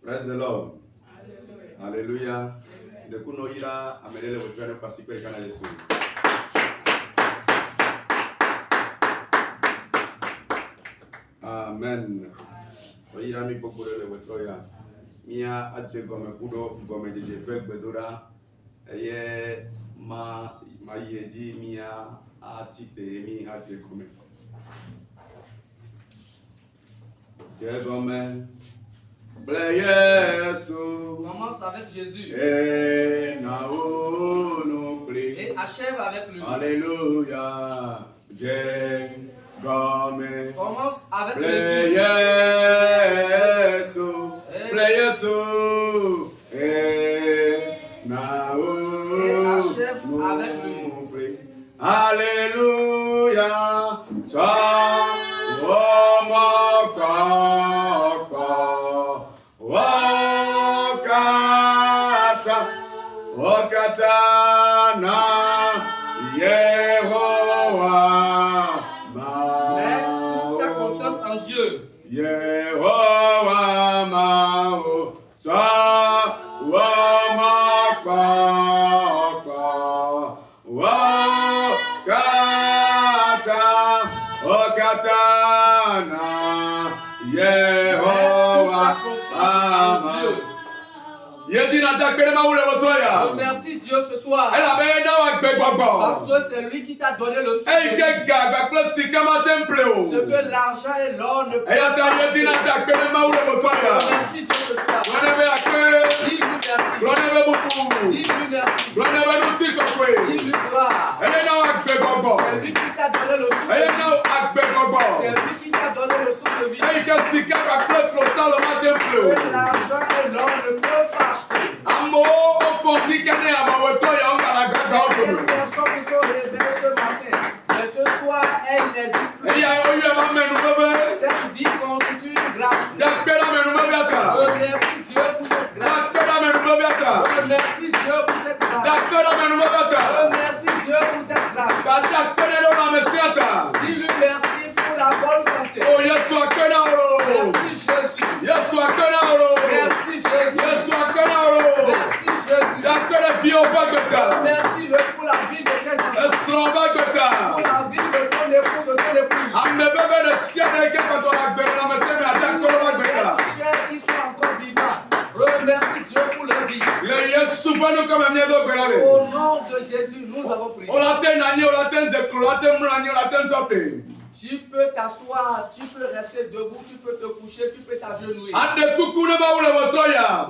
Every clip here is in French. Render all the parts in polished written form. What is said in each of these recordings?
Praise the Lord. Alléluia. Le kuno ira amelele wetwane pasipe kana Yesu. Amen. Oira mi kokore le wetoya. Mia ate gome kudo gome jeje bedora. Eye ma yeji mia atite mi ate gome. Gome. Commence avec Jésus. Et achève avec lui. Alléluia. Commence avec Jésus. Et achève avec lui. Alléluia. Wakatana Yehovah. Mets toute ta confiance en Dieu. Yehovah Mao. Wakatana Yehovah Mao. Remercie Dieu ce soir. Parce que c'est lui qui t'a donné le souffle. Ce que l'argent et l'or ne peuvent pas. Remercie Dieu ce soir. Dis-lui merci. Dis-lui merci. Dis-lui gloire. C'est lui qui t'a donné le souffle. C'est lui qui t'a donné le souffle de vie. Que l'argent et l'or ne peuvent pas acheter. Quelles personnes se sont réveillées ce matin, mais ce soir elles n'existent plus. Cette vie constitue une grâce. Remercie Dieu pour cette grâce. Remercie Dieu pour cette grâce. Remercie Dieu pour cette grâce. Dis-lui merci pour la bonne santé. Merci Jésus. Merci Jésus. Merci Jésus. Remercie-le pour la vie de tes enfants. Pour la vie de ton époux, de ton épouse. Qui sont encore vivants. Remercie Dieu pour leur vie. Au nom de Jésus, nous avons prié. Tu peux t'asseoir, tu peux rester debout, tu peux te coucher, tu peux t'agenouiller.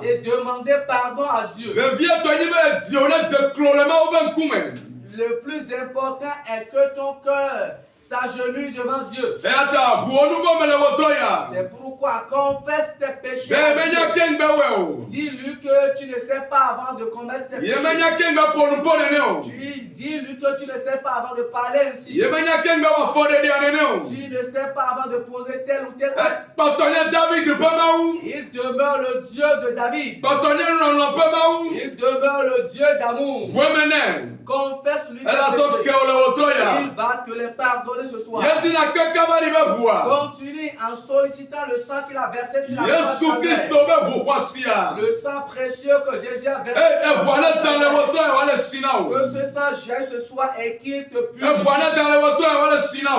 Et demander pardon à Dieu. Le plus important est que ton cœur s'agenouille devant Dieu. C'est pourquoi confesse tes péchés. Dis-lui que tu ne sais pas avant de commettre ces péchés. Dis-lui que tu ne sais pas avant de parler ainsi. Tu ne sais pas avant de poser tel ou tel acte. Il demeure le Dieu de David. Il demeure le Dieu d'amour. Confesse-lui tes péchés. Il va te les pardonner ce soir. Continue en sollicitant le sang qu'il a versé sur la croix. Le sang précieux que Jésus a versé. Que ce sang jaillit ce soir et qu'il te purifie.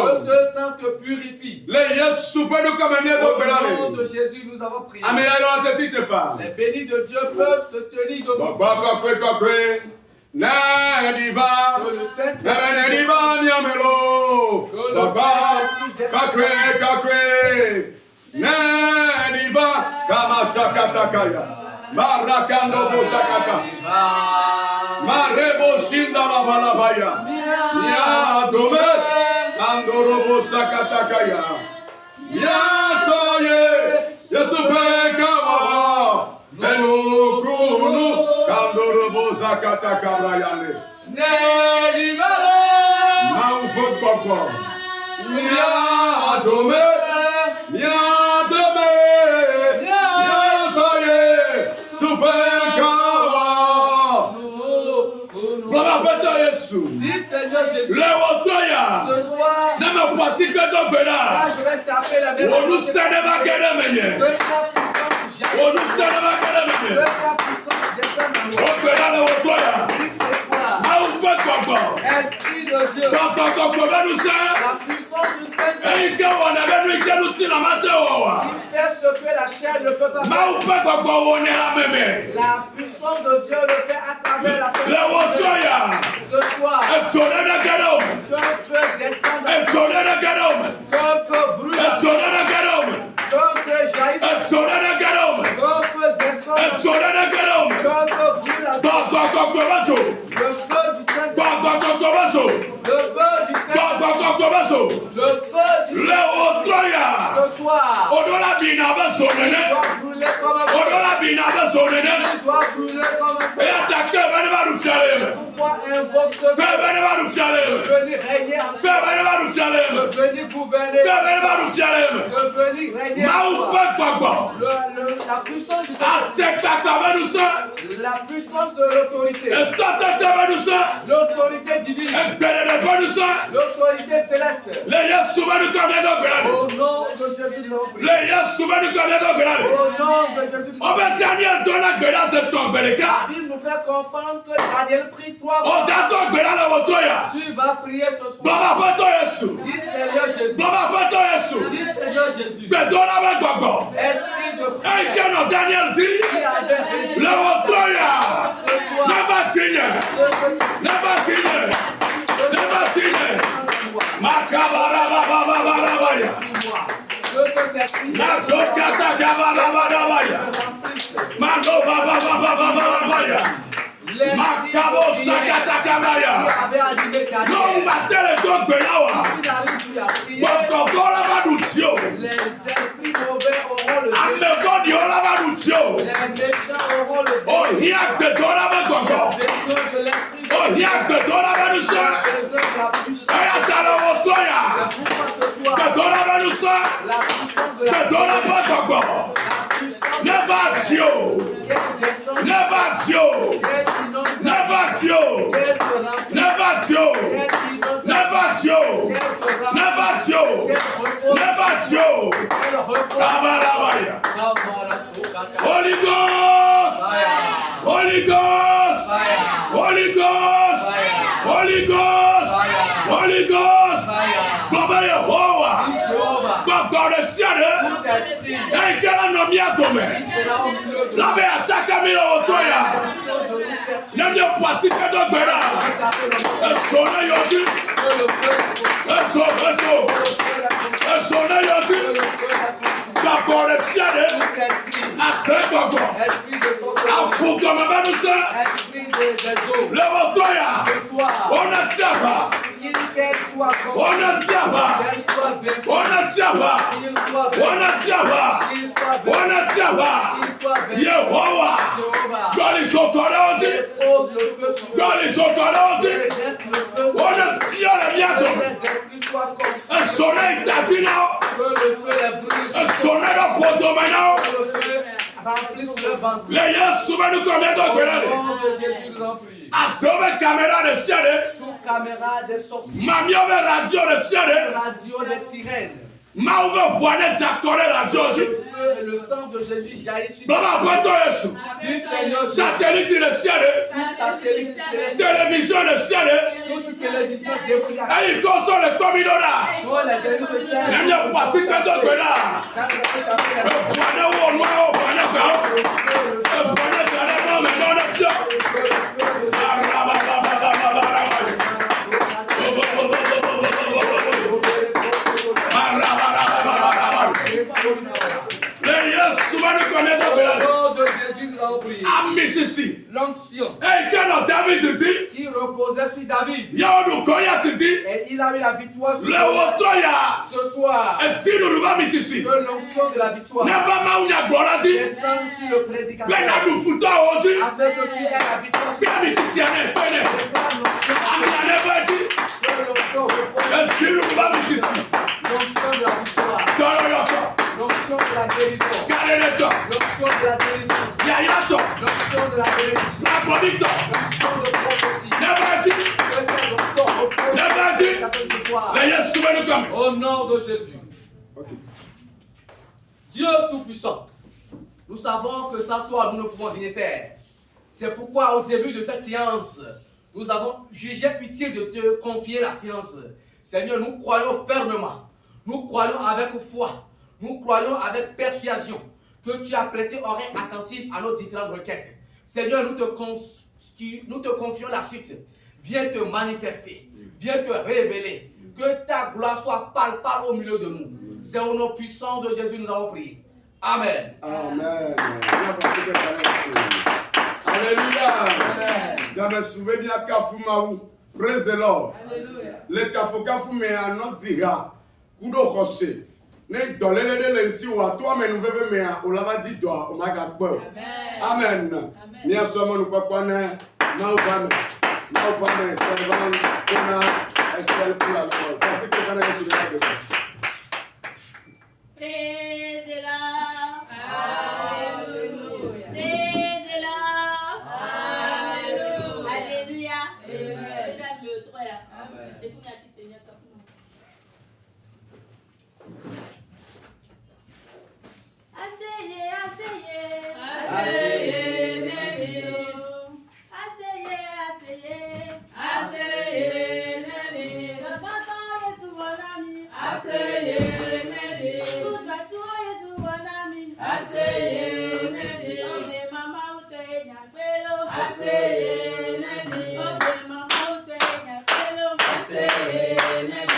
Que ce sang te purifie. Au nom de Jésus, nous avons prié. Les bénis de Dieu peuvent se tenir debout. Que le Saint-Esprit Dis Seigneur Jésus, ce soir, je vais taper la maison. Dieu. La puissance du Seigneur. Il fait ce que la chair ne peut pas faire. La puissance de Dieu le fait à travers la personne. Ce soir, qu'un feu descende, qu'un feu brûle, qu'un feu jaillisse, qu'un feu descende, qu'un feu brûle, le feu du Seigneur, le feu du Seigneur, le feu du Seigneur. Ce soir, il doit brûler comme un feu. Il doit brûler comme un feu. Pourquoi invoque ce feu? Venir régner en toi. Venir gouverner. Venir régner en toi. La puissance du Seigneur. La puissance de l'autorité. L'autorité divine. L'autorité céleste. Au nom de Jésus de l'Empire. Au nom de Jésus de l'Empire. Il nous fait comprendre que Daniel prie 3 fois. Tu vas prier ce soir. Dis Seigneur Jésus. Dis Seigneur Jésus. Esprit de prière. Qui avait résisté. Ce soir. Holy Ghost! Holy Ghost! Holy Ghost! Holy Ghost! Holy Ghost! Baba Yehovah! Baba de Siade! Enkela no miatome! Lave ataka mi otoya! Namye poisi kedo gbera! Esona yoti! Eso! Esona yoti! Baba de Siade! Asekogo! Apuka mabanusa! Le otoya! Ona tiaba! Ona tiaba! Yehovah! God is authority! God is authority! Ona tiara miato! Un soleil tatina! Un soleil de potomena! Les Yesu va nous commettre de guerre. Asome caméra de ciel. Caméra de sorciers. Mamie radio de ciel. Radio de sirènes. Maouve boine d'accorder radio. Le sang de Jésus jaillit sur Baba Boto Yesu. Satellite de ciel. Satellite céleste. Télévision de ciel. Toute télévision démoniaque. Et il console le communora. Oh, la télévision céleste. Il y a pas si que de guerre. Boine ou noir, boine quoi. Boine carré non mais non nation. L'onction qui reposait sur David. Et il a eu la victoire sur David. Ce soir, que l'onction de la victoire descende sur le prédicateur. Afin que tu aies la victoire sur l'onction de la victoire. L'onction de la délivrance. L'onction de la délivrance. L'onction de la bénédiction. L'onction de prophétie. Au nom de Jésus. Dieu Tout-Puissant, nous savons que sans toi, nous ne pouvons rien faire. C'est pourquoi au début de cette séance, nous avons jugé utile de te confier la science. Seigneur, nous croyons fermement, nous croyons avec foi, nous croyons avec persuasion que tu as prêté oreille attentive à nos différentes requêtes. Seigneur, nous te confions la suite. Viens te manifester, viens te révéler, que ta gloire soit palpable au milieu de nous. C'est au nom puissant de Jésus que nous avons prié. Amen. Amen. Alléluia. Amen. Praise the Lord. Alléluia. Le kafu me anodira kudo kose. Ne dolele de lenti wa toi me nous veve me o lava di do o maga gbo. Amen. Mi asomo nu papa na na ubame. Na ubame se van na espel pour la Lord. Parce que kana Yesu de la. Praise the Lord. Alléluia. Praise the Lord. Alléluia. Alléluia. Mesdames le droit. Et tout n'a tenu à asseyez, asseyez. Asseyez, asseyez. Asseyez, asseyez. Le matin est souvent l'ami. Asseyez. Tout va tout est souvent l'ami. Asseyez, ok maman ou te nyapelo. Asseyez, ok maman ou te nyapelo. Asseyez, asseyez.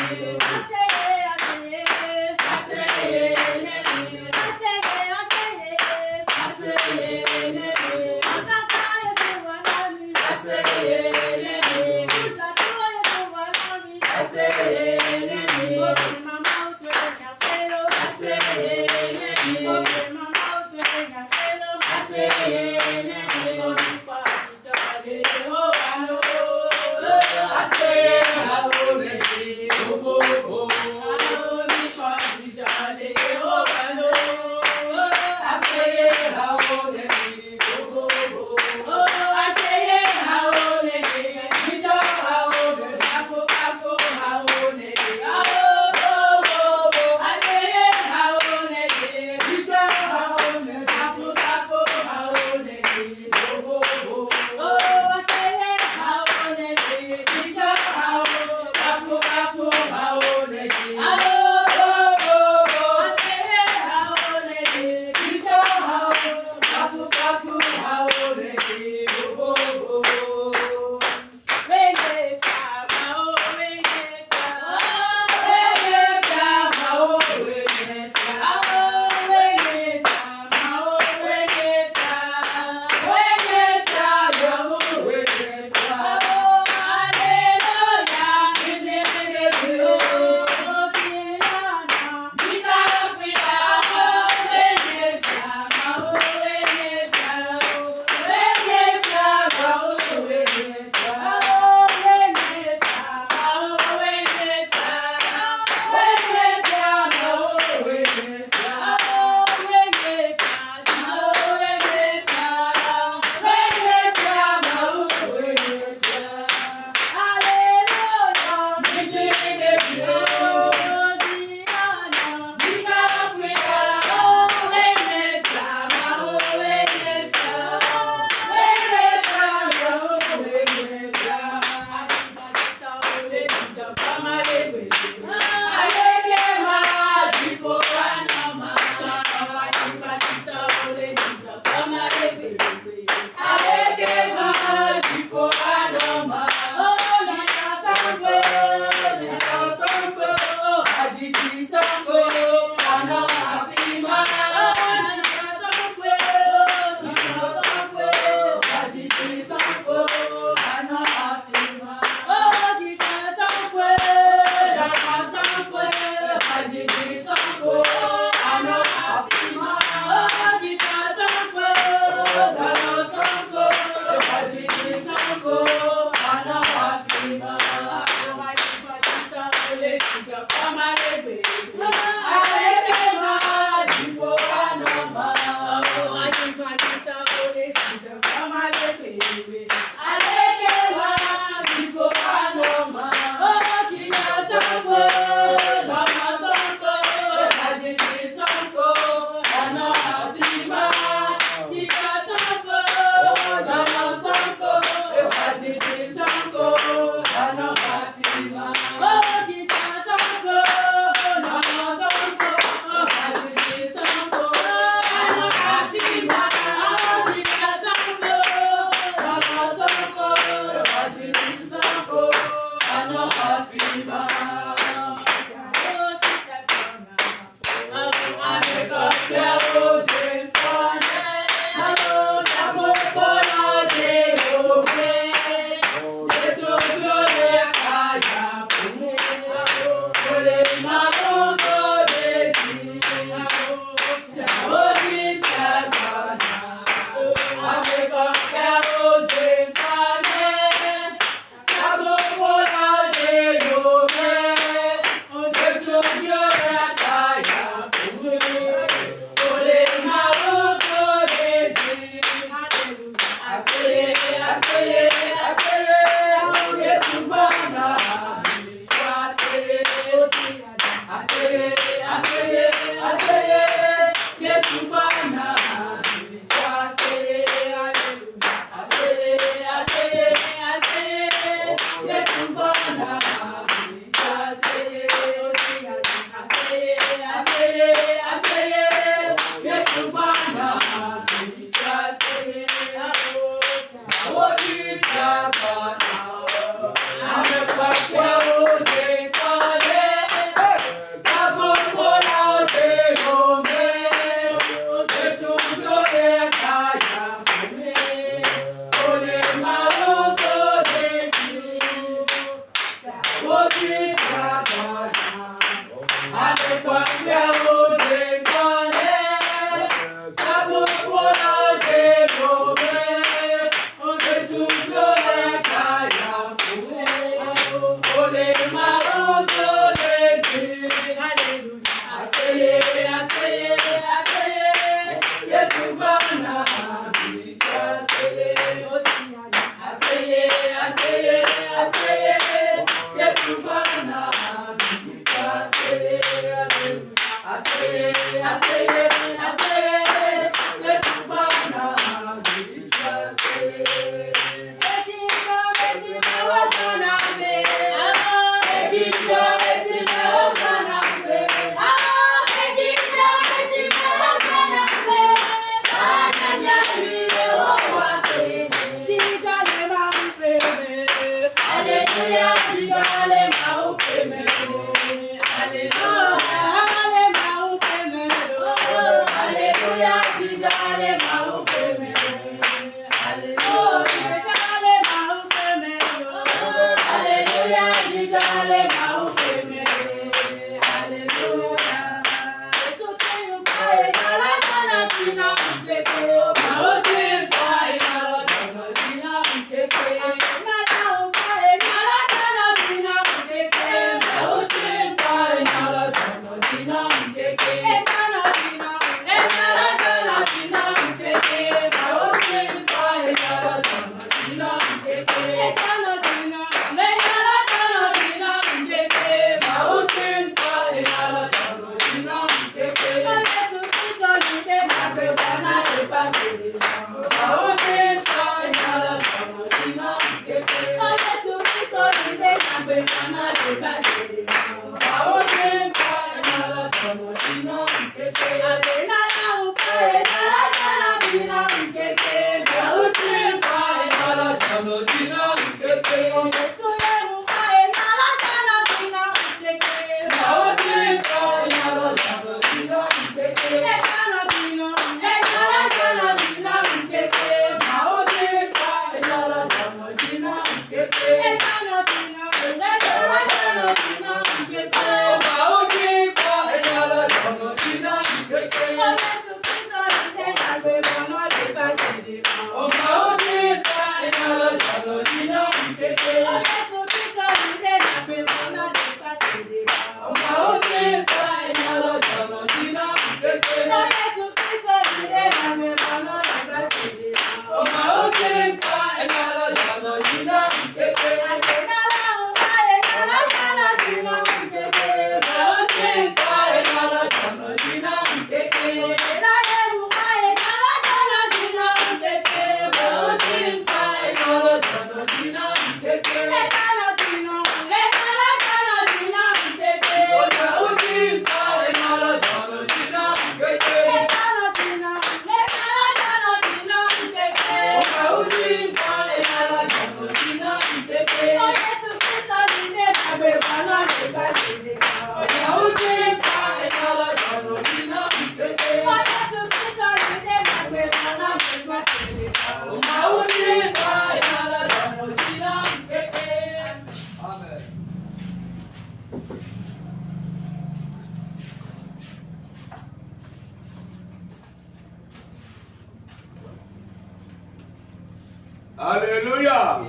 Alléluia.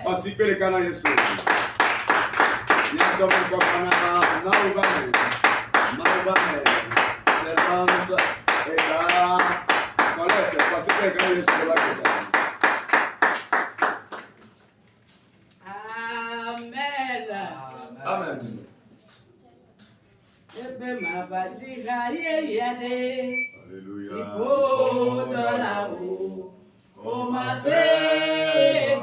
Participez les canaux Yesu. Nous sommes encore Naoubane. Servante et là, Colette, participez les canaux Yesu de la côte. Amen. Amen. Alléluia. Oh ma Seigneur,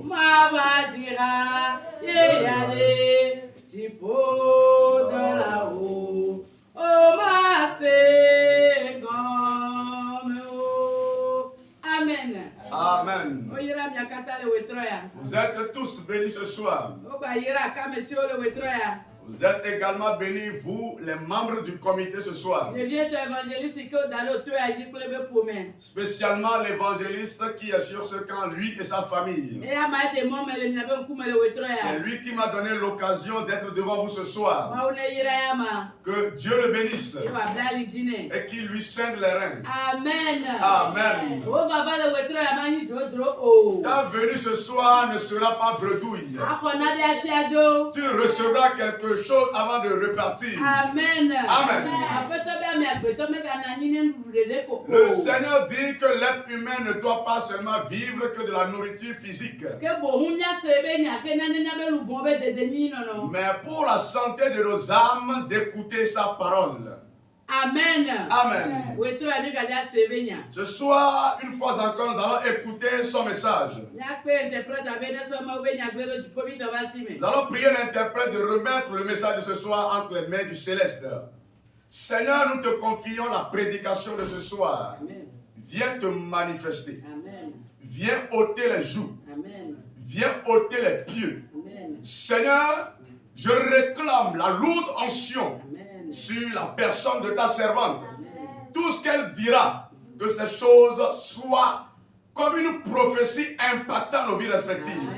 ma vasira, yéyale, tipo de là-haut. Oh ma Seigneur, Amen. Amen. Vous êtes tous bénis ce soir. Vous êtes également bénis, vous, les membres du comité ce soir. Spécialement l'évangéliste qui est sur ce camp, lui et sa famille. C'est lui qui m'a donné l'occasion d'être devant vous ce soir. Que Dieu le bénisse et qu'il lui scinde les reins. Amen. Amen. Ta venue ce soir ne sera pas bredouille. Tu recevras quelque chose avant de repartir. Amen. Amen. Le Seigneur dit que l'être humain ne doit pas seulement vivre que de la nourriture physique, mais pour la santé de nos âmes, d'écouter sa parole. Amen. Amen. Ce soir, une fois encore, nous allons écouter son message. Nous allons prier l'interprète de remettre le message de ce soir entre les mains du Céleste. Seigneur, nous te confions la prédication de ce soir. Amen. Viens te manifester. Amen. Viens ôter les joues. Amen. Viens ôter les pieux. Amen. Seigneur, je réclame la lourde onction Amen. sur la personne de ta servante. Tout ce qu'elle dira, que ces choses soient comme une prophétie impactant nos vies respectives.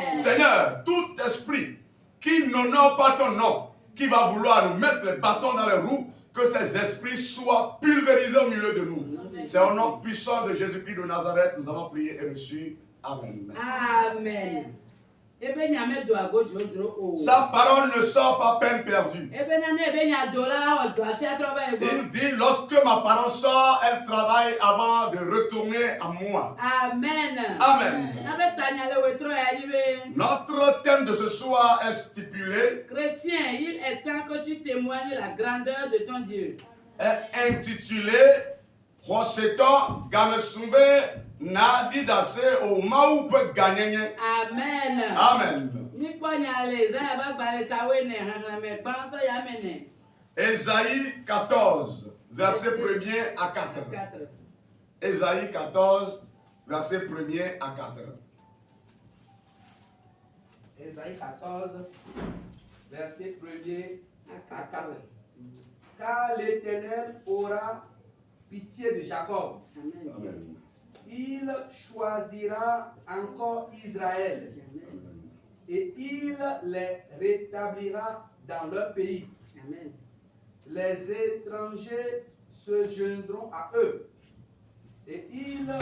Seigneur, tout esprit qui n'honore pas ton nom, qui va vouloir nous mettre les bâtons dans les roues, que ces esprits soient pulvérisés au milieu de nous. C'est au nom puissant de Jésus-Christ de Nazareth que nous avons prié et reçu. Amen. Amen. Sa parole ne sort pas peine perdue. Il dit, lorsque ma parole sort, elle travaille avant de retourner à moi. Amen. Amen. Notre thème de ce soir est stipulé. Chrétien, il est temps que tu témoignes la grandeur de ton Dieu. Est intitulé Proseto Gamesumbe Nadi Dase au Maoupe Gagné. Amen. Amen. Ésaïe 14, verset 1er à 4. Ésaïe 14, verset 1er à 4. Ésaïe 14, verset 1er à 4. Car l'Éternel aura pitié de Jacob. Amen. Il choisira encore Israël. Et il les rétablira dans leur pays. Amen. Les étrangers se joindront à eux. Et ils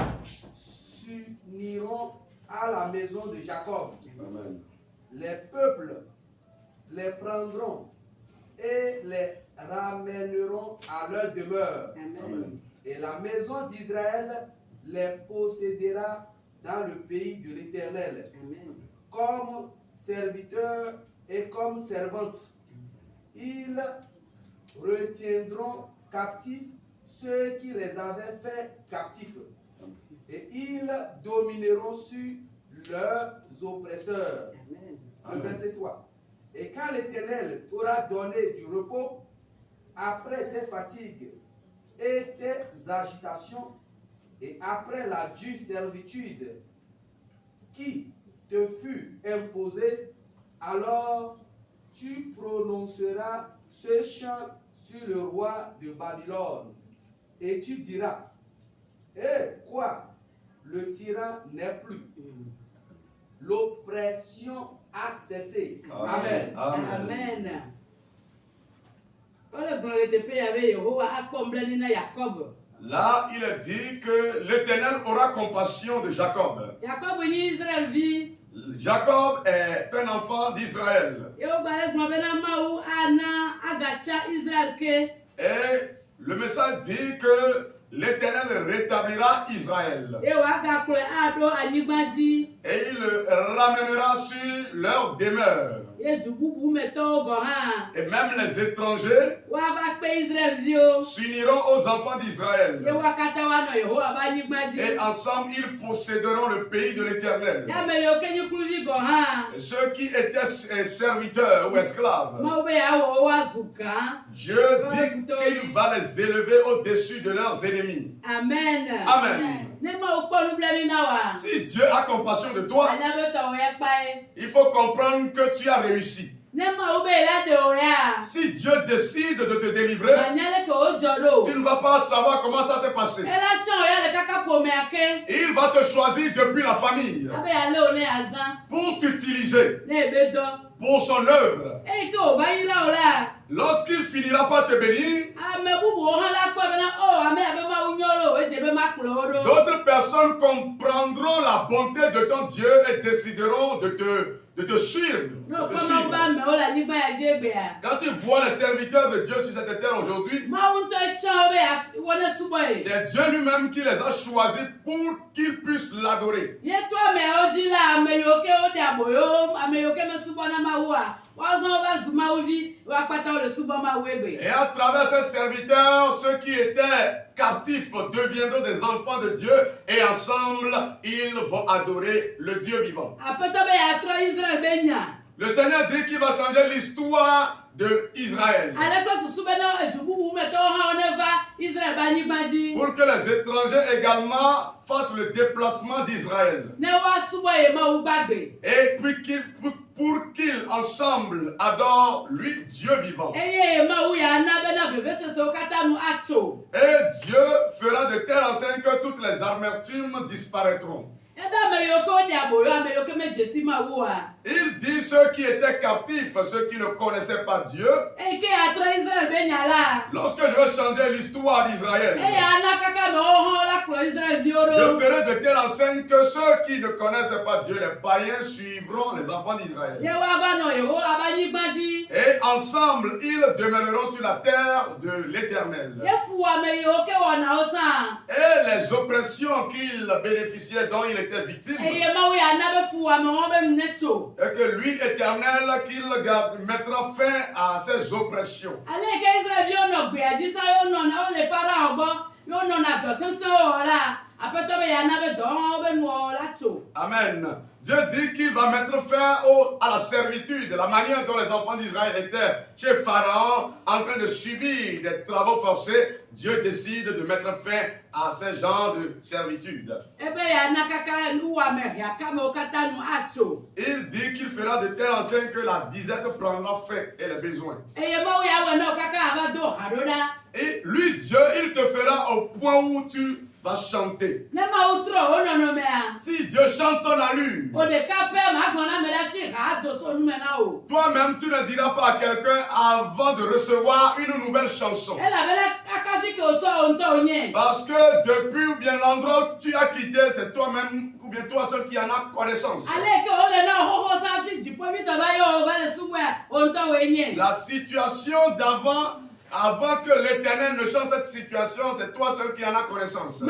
s'uniront à la maison de Jacob. Amen. Les peuples les prendront et les ramèneront à leur demeure. Amen. Et la maison d'Israël les possédera dans le pays de l'Éternel, comme serviteurs et comme servantes. Ils retiendront captifs ceux qui les avaient fait captifs, et ils domineront sur leurs oppresseurs. Le verset 3. Et quand l'Éternel t'aura donné du repos, après tes fatigues et tes agitations, et après la dure servitude qui te fut imposée, alors tu prononceras ce chant sur le roi de Babylone, et tu diras, quoi, le tyran n'est plus, l'oppression a cessé. Amen. Amen. Là, il est dit que l'Éternel aura compassion de Jacob. Jacob est un enfant d'Israël. Et le message dit que l'Éternel rétablira Israël. Et il le ramènera sur leur demeure. Et même les étrangers s'uniront aux enfants d'Israël. Et ensemble, ils posséderont le pays de l'Éternel. Et ceux qui étaient serviteurs ou esclaves, Dieu dit qu'il va les élever au-dessus de leurs ennemis. Amen. Amen. Si Dieu a compassion de toi, il faut comprendre que tu as réussi. Si Dieu décide de te délivrer, tu ne vas pas savoir comment ça s'est passé. Il va te choisir depuis la famille pour t'utiliser pour son œuvre. Lorsqu'il finira par te bénir, d'autres personnes comprendront la bonté de ton Dieu et décideront de te suivre. Quand tu vois les serviteurs de Dieu sur cette terre aujourd'hui, c'est Dieu lui-même qui les a choisis pour qu'ils puissent l'adorer. Et à travers ces serviteurs, ceux qui étaient captifs deviendront des enfants de Dieu et ensemble, ils vont adorer le Dieu vivant. Le Seigneur dit qu'il va changer l'histoire d'Israël. Pour que les étrangers également fassent le déplacement d'Israël. Et puis pour qu'ils ensemble adorent lui, Dieu vivant. Et Dieu fera de telle enseigne que toutes les amertumes disparaîtront. Il dit ceux qui étaient captifs, ceux qui ne connaissaient pas Dieu. Lorsque je vais changer l'histoire d'Israël, je ferai de telle enseigne que ceux qui ne connaissent pas Dieu, les païens, suivront les enfants d'Israël. Et ensemble, ils demeureront sur la terre de l'Éternel. Et les oppressions qu'ils bénéficiaient, dont il était victime, et que lui, Éternel, qu'il mettra fin à ces oppressions. Amen. Dieu dit qu'il va mettre fin à la servitude, la manière dont les enfants d'Israël étaient chez Pharaon en train de subir des travaux forcés. Dieu décide de mettre fin à ce genre de servitude. Il dit qu'il fera de telle enseigne que la disette prendra fin et les besoins. Et lui, Dieu, il te fera au point où tu vas chanter. Si Dieu chante ton allure, toi-même tu ne diras pas à quelqu'un avant de recevoir une nouvelle chanson. Parce que depuis ou bien l'endroit où tu as quitté, c'est toi-même ou bien toi seul qui en a connaissance. La situation d'avant, avant que l'Éternel ne change cette situation, c'est toi seul qui en a connaissance.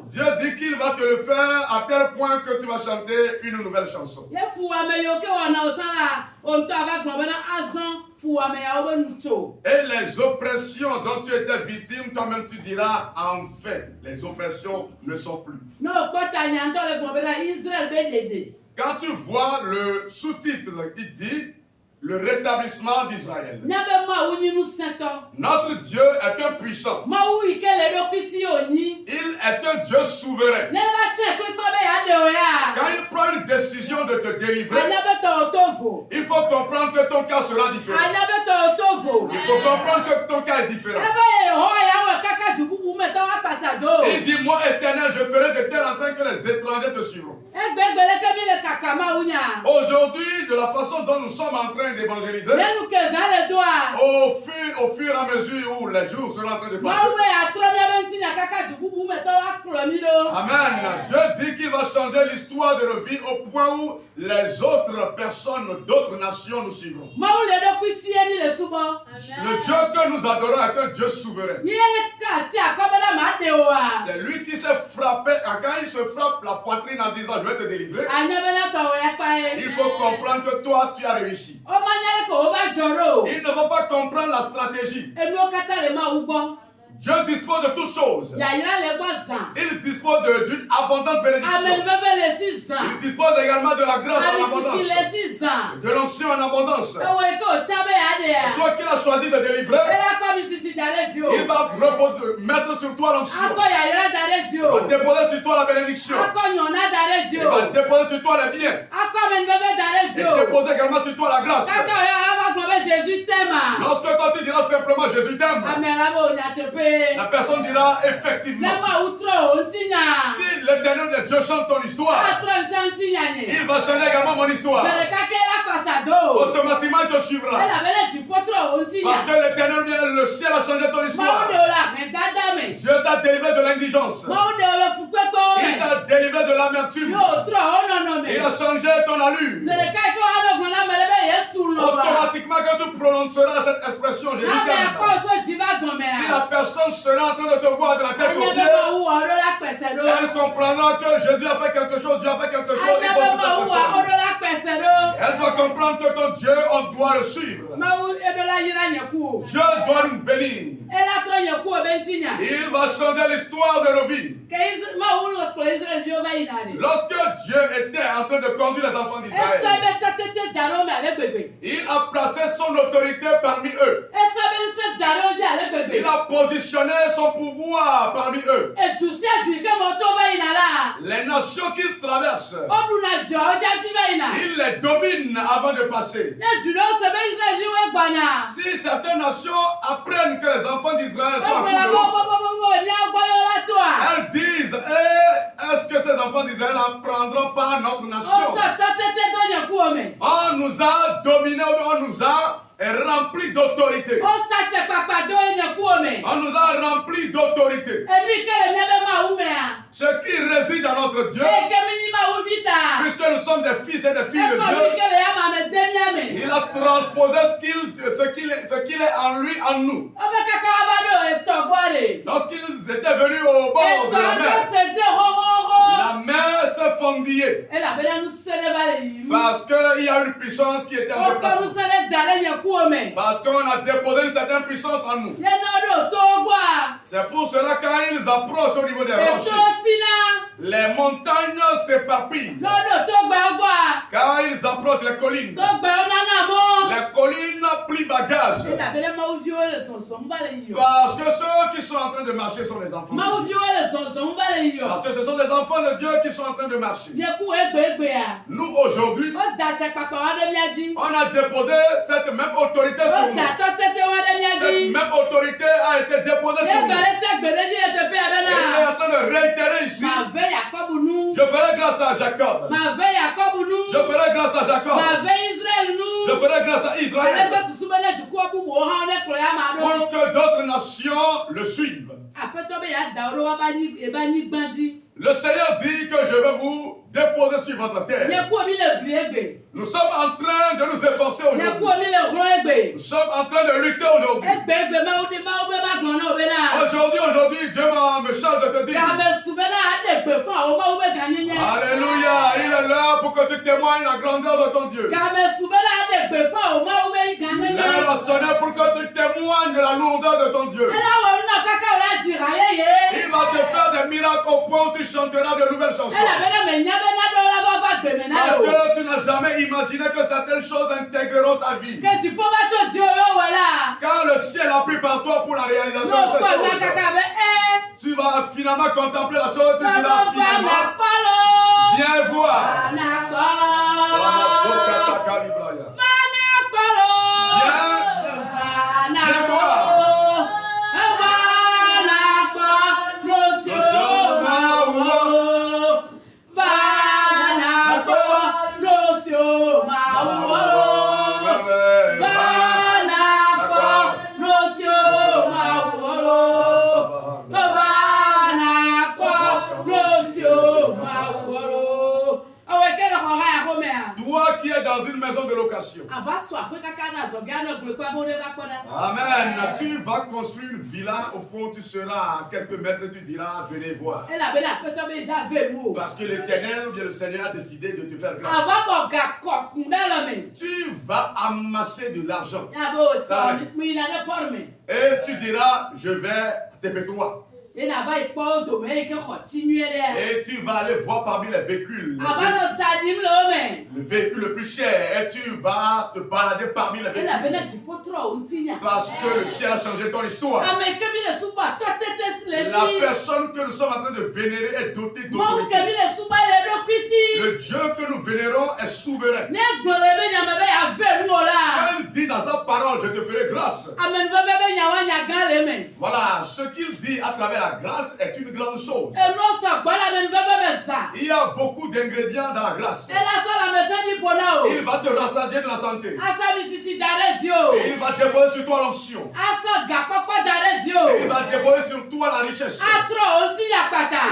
Dieu dit qu'il va te le faire à tel point que tu vas chanter une nouvelle chanson. Et les oppressions dont tu étais victime, toi-même tu diras, enfin, les oppressions ne sont plus. Quand tu vois le sous-titre qui dit le rétablissement d'Israël. Notre Dieu est un puissant. Il est un Dieu souverain. Quand il prend une décision de te délivrer, il faut comprendre que ton cas sera différent. Il faut comprendre que ton cas est différent. Il dit, moi Éternel, je ferai de telle enseigne que les étrangers te suivront. Aujourd'hui, de la façon dont nous sommes en train d'évangéliser, au fur et à mesure où les jours seront en train de passer, amen, Dieu dit qu'il va changer l'histoire de nos vies au point où les autres personnes d'autres nations nous suivront. Le Dieu que nous adorons est un Dieu souverain. C'est lui qui s'est frappé, quand il se frappe la poitrine en disant je vais te délivrer, il faut comprendre que toi tu as réussi. Il ne va pas comprendre la stratégie. Dieu dispose de toutes choses. Il dispose d'une abondante bénédiction. Il dispose également de la grâce en abondance. De l'onction en abondance. Et toi qui l'as choisi de délivrer, il va mettre sur toi l'onction. Il va déposer sur toi la bénédiction. Il va déposer sur toi les biens. Il dépose également sur toi la grâce. Lorsque toi tu diras simplement Jésus t'aime, la personne dira effectivement. Si l'Éternel de Dieu chante ton histoire, il va changer également mon histoire. Automatiquement il te suivra. Parce que l'Éternel vient, le ciel a changé ton histoire. Dieu t'a délivré de l'indigence. Il t'a délivré de l'amertume. Il a changé ton allure. Automatiquement quand tu prononceras cette expression, Jésus t'aime, si la personne sera en train de te voir de la tête aux pieds, elle comprendra que Jésus a fait quelque chose, Dieu a fait quelque chose, il faut suivre cette personne. Elle doit comprendre que ton Dieu, on doit le suivre. Dieu doit nous bénir. Il va changer l'histoire de nos vies. Lorsque Dieu était en train de conduire les enfants d'Israël, il a placé son autorité parmi eux. Il a positionné son pouvoir parmi eux. Les nations qu'il traverse, il les domine avant de passer. Si certaines nations apprennent que les enfants d'Israël sont en cours de route, elles disent, est-ce que ces enfants d'Israël n'apprendront pas notre nation? On nous a dominés, on nous a remplis d'autorité. On nous a remplis d'autorité. Ce qui réside en notre Dieu, puisque nous sommes des fils et des filles de Dieu, il a transposé ce qu'il est en lui, en nous. Lorsqu'ils étaient venus au bord de la mer s'est fendillée. Parce qu'il y a une puissance qui était en déplacement. Parce qu'on a déposé une certaine puissance en nous. C'est pour cela quand ils approchent au niveau des roches, les montagnes s'éparpillent. Quand ils approchent les collines plient bagage. Parce que ceux qui sont en train de marcher sont les enfants. Parce que ce sont les enfants de Dieu qui sont en train de marcher. Nous aujourd'hui, on a déposé cette même autorité sur nous. Cette même autorité a été déposée sur nous. Et il est en train de réitérer ici. Je ferai grâce à Jacob. Je ferai grâce à Jacob. Je ferai grâce à Israël. Pour que d'autres nations le suivent. Le Seigneur dit que je vais vous déposer sur votre terre. Nous sommes en train de nous efforcer aujourd'hui. Nous sommes en train de lutter aujourd'hui. Aujourd'hui, Dieu me charge de te dire. Alléluia. Il est là pour que tu témoignes la grandeur de ton Dieu. Il va sonner pour que tu témoignes la lourdeur de ton Dieu. Il va te faire des miracles au point où tu chanteras de nouvelles chansons. Parce que tu n'as jamais imaginé que certaines choses intégreront ta vie. Quand le ciel a pris par toi pour la réalisation de ces choses, tu vas finalement contempler la chose, tu diras finalement, viens voir. Viens voir. Toi qui es dans une maison de location. Amen. Tu vas construire une villa au point où tu seras à quelques mètres et tu diras venez voir. Parce que l'Éternel ou bien le Seigneur a décidé de te faire grâce. Tu vas amasser de l'argent. Et tu diras je vais te pétouer. Et tu vas aller voir parmi les véhicules. Le véhicule le plus cher. Et tu vas te balader parmi les véhicules. Parce que le ciel a changé ton histoire. La personne que nous sommes en train de vénérer est dotée d'autorité. Le Dieu que nous vénérons est souverain. Quand il dit dans sa parole, je te ferai grâce. Voilà, ce qu'il dit à travers la grâce est une grande chose. Il y a beaucoup d'ingrédients dans la grâce. Il va te rassasier de la santé. Et il va déposer sur toi l'onction. Et il va déposer sur toi la richesse.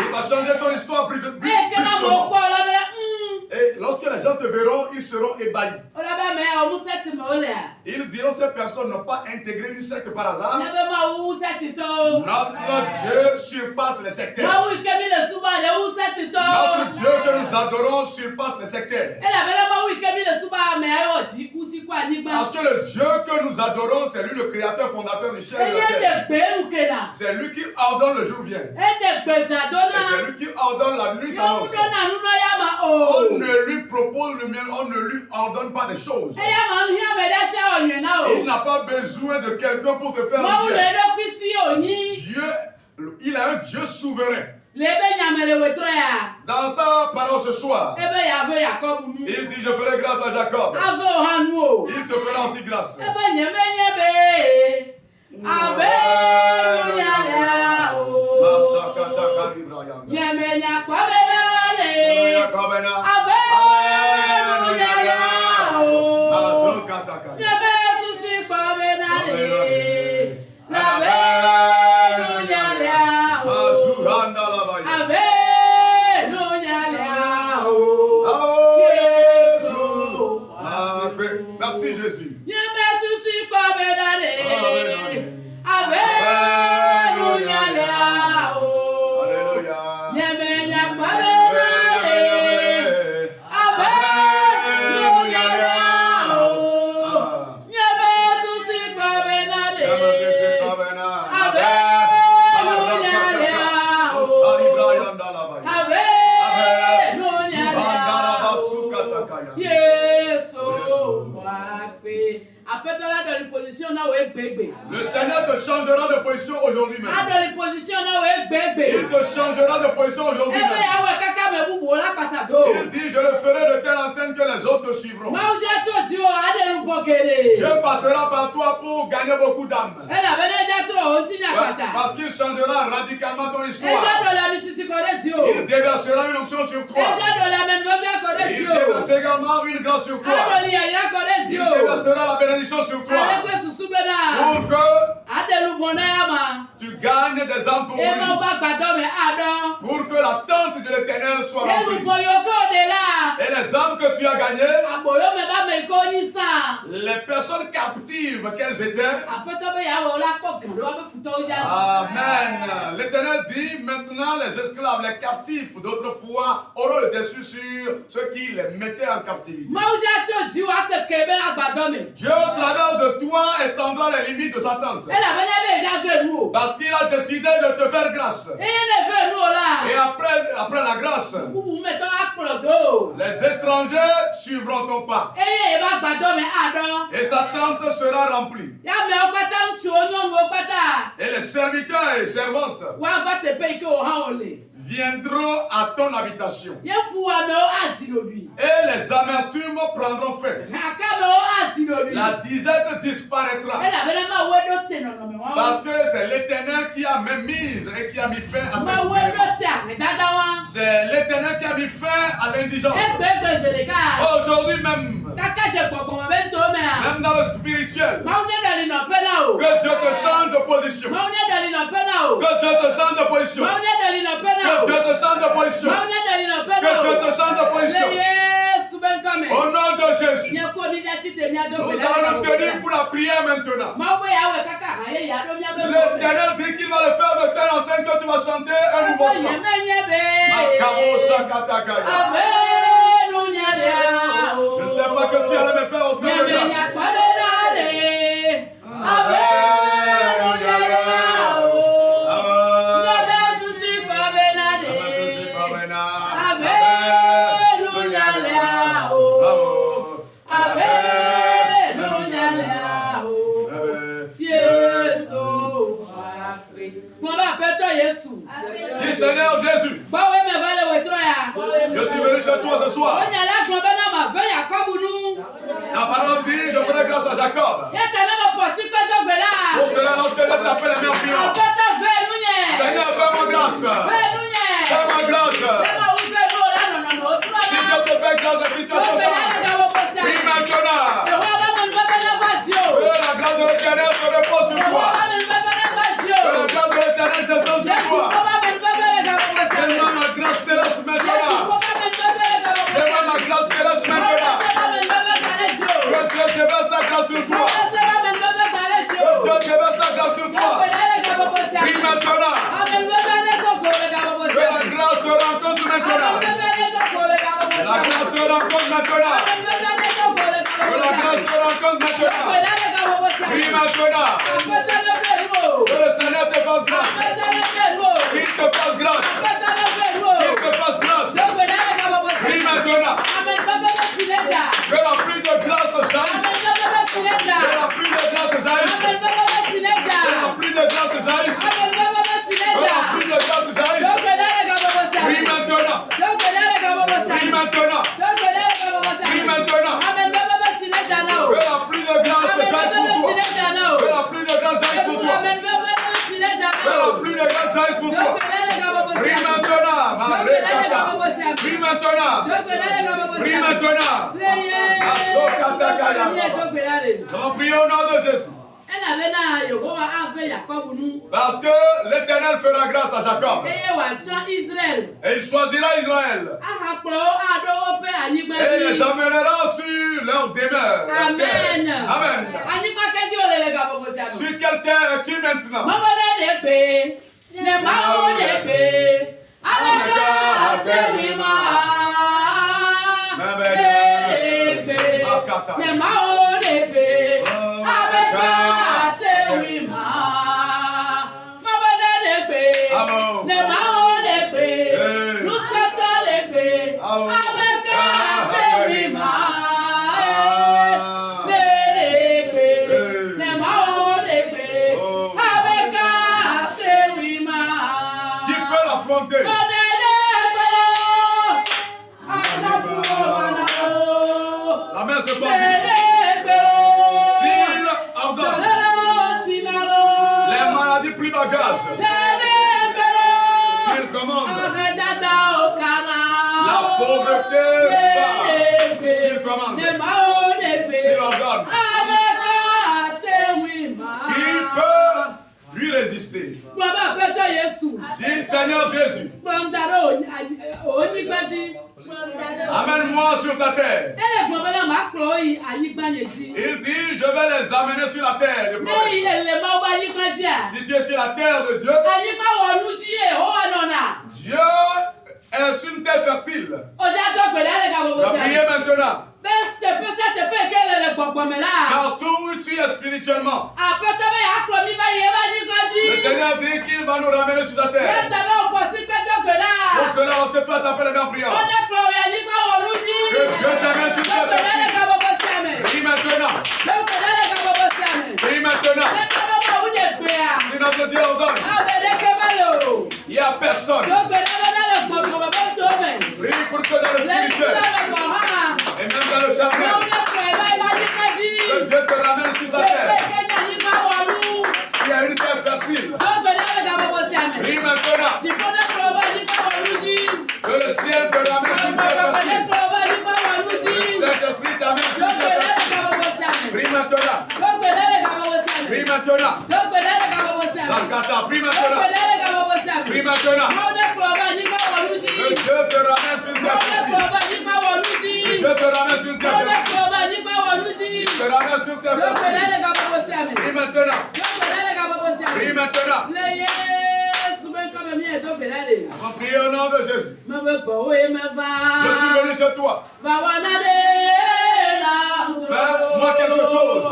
Il va changer ton histoire plus brusquement. Et lorsque les gens te verront, ils seront ébahis. Ils diront ces personnes n'ont pas intégré une secte par hasard. Notre Dieu surpasse les sectaires. Notre Dieu que nous adorons surpasse les sectaires. Parce que le Dieu que nous adorons, c'est lui le créateur fondateur du ciel et de la terre. C'est lui qui ordonne le jour vient. Et c'est lui qui ordonne la nuit s'annonce. On ne lui propose le miel, on ne lui ordonne pas des choses. Il n'a pas besoin de quelqu'un pour te faire du bien. qu'il est un Dieu souverain. Dans sa parole ce soir, il dit je ferai grâce à Jacob. Il te fera aussi grâce. Merci Jésus. Le Seigneur te changera de position aujourd'hui même. Il te changera de position aujourd'hui même. Il dit je le ferai de telle enseigne que les autres te suivront. Dieu passera par toi pour gagner beaucoup d'âmes. Parce qu'il changera radicalement ton histoire. Il déversera une onction sur toi. Il déversera également une grâce sur toi. Il déversera la bénédiction sur toi. Pour que tu gagnes des âmes pour lui. Pour que la tente de l'Éternel soit remplie. Et les âmes que tu as gagnées, les personnes captives qu'elles étaient. Amen. L'Éternel dit maintenant les esclaves, les captifs d'autrefois auront le dessus sur ceux qui les mettaient en captivité. Dieu au travers de toi étendra les limites de sa tente. Parce qu'il a décidé de te faire grâce. Et après la grâce, les étrangers suivront ton pas. Et sa tente sera remplie. Et les serviteurs et servantes viendront à ton habitation. Et les amertumes prendront fin. La disette disparaîtra. Parce que c'est l'Éternel qui a mise et qui a mis fin à cette vie. C'est l'Éternel qui a mis fin à l'indigence. Aujourd'hui même, même dans le spirituel, que Dieu te change de position. Que Dieu te change de position. Que Dieu te change de position. Que Dieu te change de position. Au nom de Jésus, nous allons nous tenir pour la prière maintenant. L'Éternel dit qu'il va le faire de telle enseigne que tu vas chanter un nouveau chant. Je ne sais pas que tu allais me faire autant de grâce. Dis Seigneur Jésus, je suis venu chez toi ce soir. La parole dit, je ferai grâce à Jacob. Pour cela, lorsque je t'appelle les meilleurs clients, Seigneur, fais-moi grâce. Fais-moi grâce. Si Dieu te fait grâce, la situation change. Prie maintenant. Que la grâce de l'Éternel se repose sur toi. Que la grâce de l'Éternel descende sur toi. Demande la grâce céleste maintenant. Demande la grâce céleste maintenant. Que Dieu déverse sa grâce sur toi. Que Dieu déverse sa grâce sur toi. Prie maintenant. Que la grâce te rencontre maintenant. La grâce te rencontre maintenant. Que la grâce te rencontre maintenant. Prie maintenant. Que le Seigneur te fasse grâce. Qu'il te fasse grâce. Qu'il te fasse grâce. Prie maintenant. Que la pluie de grâce jaillisse. Que la pluie de grâce jaillisse. Que la pluie de grâce jaillisse. Que la pluie de saisisse pour toi. Prie maintenant. Prie maintenant. Prie maintenant. Nous prions au nom de Jésus. Parce que l'Éternel fera grâce à Jacob. Et il choisira Israël. Et il les amènera sur leur demeure. Amen. Amen. Sur quelle terre es-tu maintenant? S'il commande la pauvreté part, s'il commande, s'il ordonne, qui peut lui résister? Dis Seigneur Jésus, amène-moi sur ta terre. Il dit, je vais les amener sur la terre de promesse. Si tu es sur la terre de Dieu, Dieu est sur une terre fertile. Tu vas prier maintenant. Partout où tu es spirituellement, le Seigneur dit qu'il va nous ramener sur sa terre. Pour cela, lorsque toi t'appelles les mêmes prières, que Dieu t'amène sur terre fertile. Prie maintenant. Prie maintenant. Si notre Dieu ordonne, il n'y a personne. Prie pour que dans le spirituel et même dans le charnel, que Dieu te ramène sur sa terre. Il y a une terre fertile. Prie maintenant. Que le ciel te ramène sur une terre fertile. Le Saint-Esprit t'amène sur une terre fertile. Prie maintenant. Prie maintenant. Zakata, prie maintenant. Prie maintenant. Que Dieu te ramène sur une terre fertile. Que Dieu te ramène sur une terre fertile. Te ramène sur une terre fertile. Prie maintenant. Prie maintenant. On va prier au nom de Jésus. Je suis venu chez toi. Fais-moi quelque chose.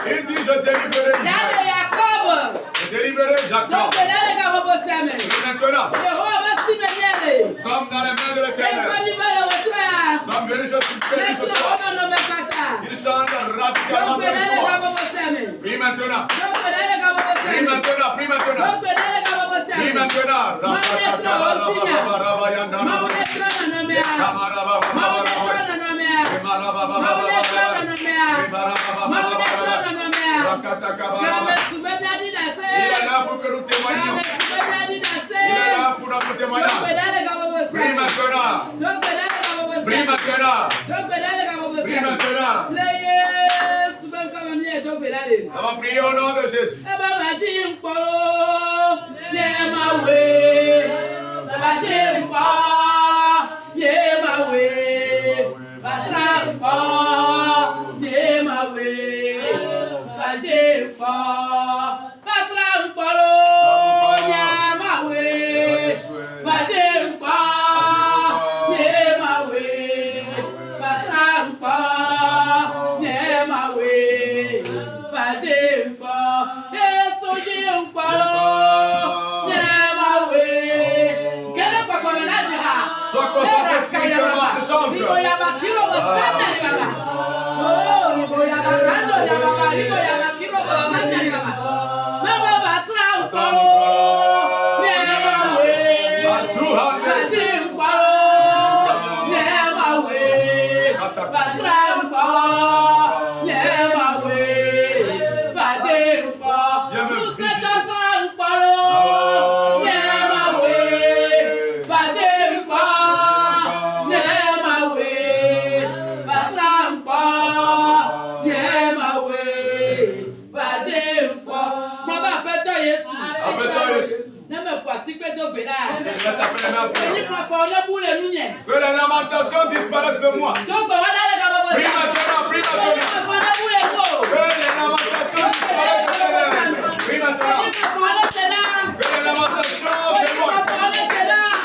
Il dit, je délivrerai Jacob. Je délivrerai Jacob. Maintenant, nous sommes dans les mains de l'Éternel. Nous sommes venus chercher ce soir. Il chante radicalement pour l'histoire. Prie maintenant. Prie maintenant. Prie maintenant. Prie maintenant. Il est là pour que nous témoignions. Il est là pour notre témoignage. Prie maintenant. Prie maintenant. Prie maintenant. On va prier au nom de Jésus. Sois concentré spirituellement, chante. Que les lamentations disparaissent de moi. Prie maintenant, prie maintenant. Que les lamentations disparaissent de moi. Prie maintenant. Que les lamentations s'éloignent.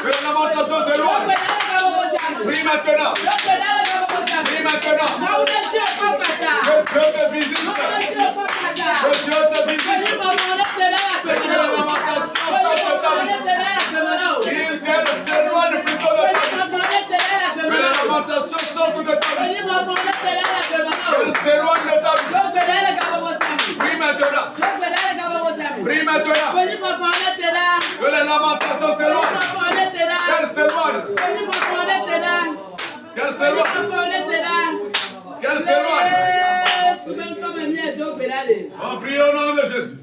Que les lamentations s'éloignent. Prie maintenant. Prie maintenant. Que Dieu te visite. Que Dieu te visite. Que les lamentations sortent de ta vie. Qu'elles s'éloignent plutôt de ta vie. Que les lamentations sortent de ta vie. Qu'elles s'éloignent de ta vie. Prie maintenant. Prie maintenant. Que les lamentations s'éloignent. Qu'elles s'éloignent. Qu'elles s'éloignent. Qu'elles s'éloignent. On prie au nom de Jésus.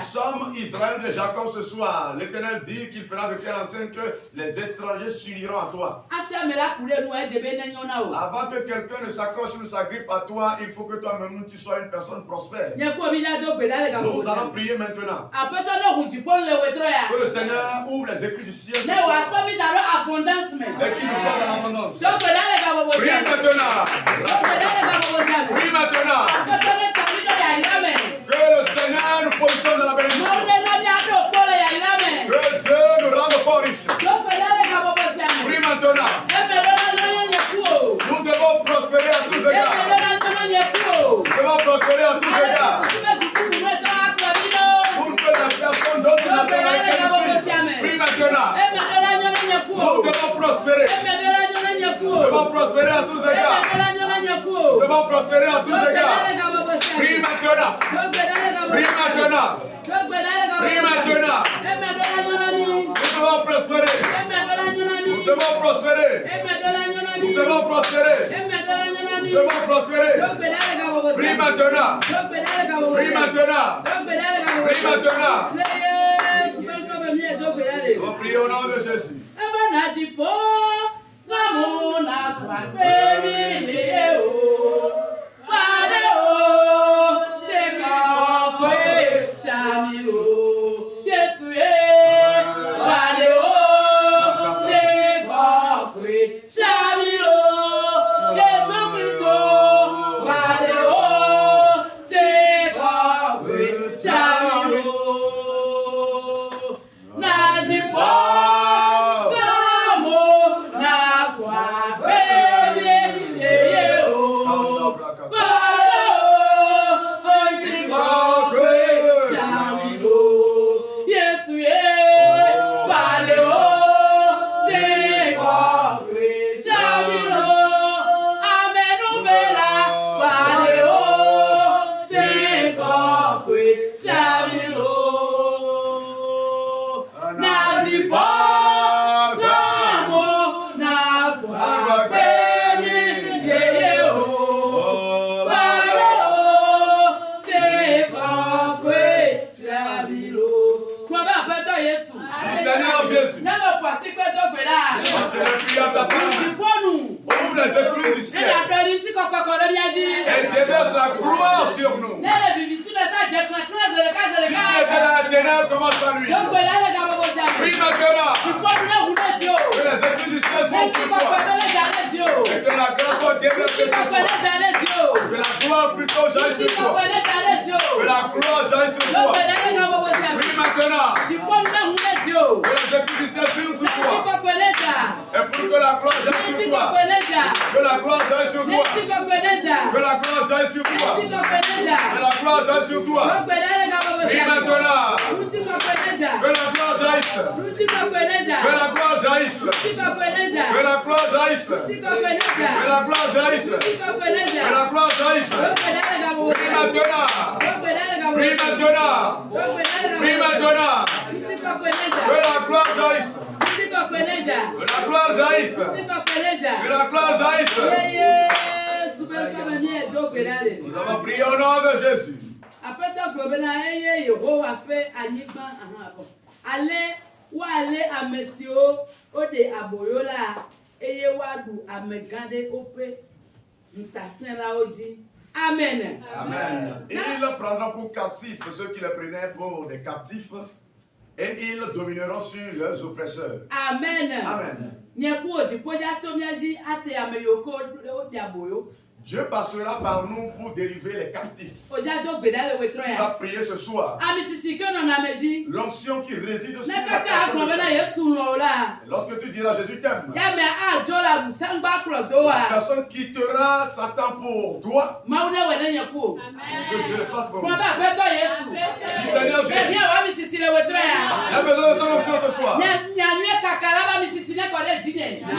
Somme Israël de Jacob ce soir. L'Éternel dit qu'il fera de telle enseigne que les étrangers s'uniront à toi. Avant que quelqu'un ne s'accroche ou ne s'agrippe à toi, il faut que toi-même tu sois une personne prospère. Nous allons prier maintenant. Que le Seigneur ouvre les écrits du ciel. Et qu'il nous donne l'abondance. Prie maintenant. Prie maintenant. Que le Seigneur nous positionne dans la bénédiction. Que Dieu nous rende fort riches. Prie maintenant. Nous devons prospérer à tous égards. Nous devons prospérer à tous égards. Pour que la personne d'autres nationalités nous suivent. Prie maintenant. Nous devons prospérer. Nous devons prospérer à tous égards. Nous devons prospérer à tous égards. Prie maintenant. Prie maintenant. Prie maintenant. Nous devons prospérer. Nous devons prospérer. Nous devons prospérer. Nous devons prospérer. Prie maintenant. Prie maintenant. Prie maintenant. On prie au nom de Jésus. Oh ta parole. Ouvre les écluses du ciel. Et déverse la gloire sur nous. Si tu étais dans la ténèbre, commence par lui. Prie maintenant. Que les écluses du ciel sont sur toi. Et que la grâce soit déversée sur toi. Que la gloire plutôt jaille sur toi. Que la gloire jaille sur toi. Prie maintenant. Que les écluses du ciel sont sur toi. Et pour que la gloire jaille sur toi. Que la gloire jaille sur toi. Que la gloire jaille sur toi. Que la gloire jaille sur toi. Prie maintenant. Que la gloire jaillisse. Que la gloire jaillisse. Que la gloire jaillisse. Que la gloire jaillisse. Que la gloire jaillisse. Prie maintenant. Prie maintenant. Prie maintenant. Que la gloire jaillisse. Que la gloire jaillisse. Que la gloire jaillisse. Nous avons prié au nom de Jésus. Amen. Amen. Il prendra pour captifs ceux qui les prenaient pour des captifs et ils domineront sur leurs oppresseurs. Amen. Amen. Dieu passera par nous pour délivrer les captifs. Tu vas prier ce soir. L'onction qui réside sur la personne. Lorsque tu diras Jésus t'aime, la personne quittera Satan pour toi. Que Dieu le fasse pour nous. Dis Seigneur Jésus, il y a besoin de ton onction ce soir.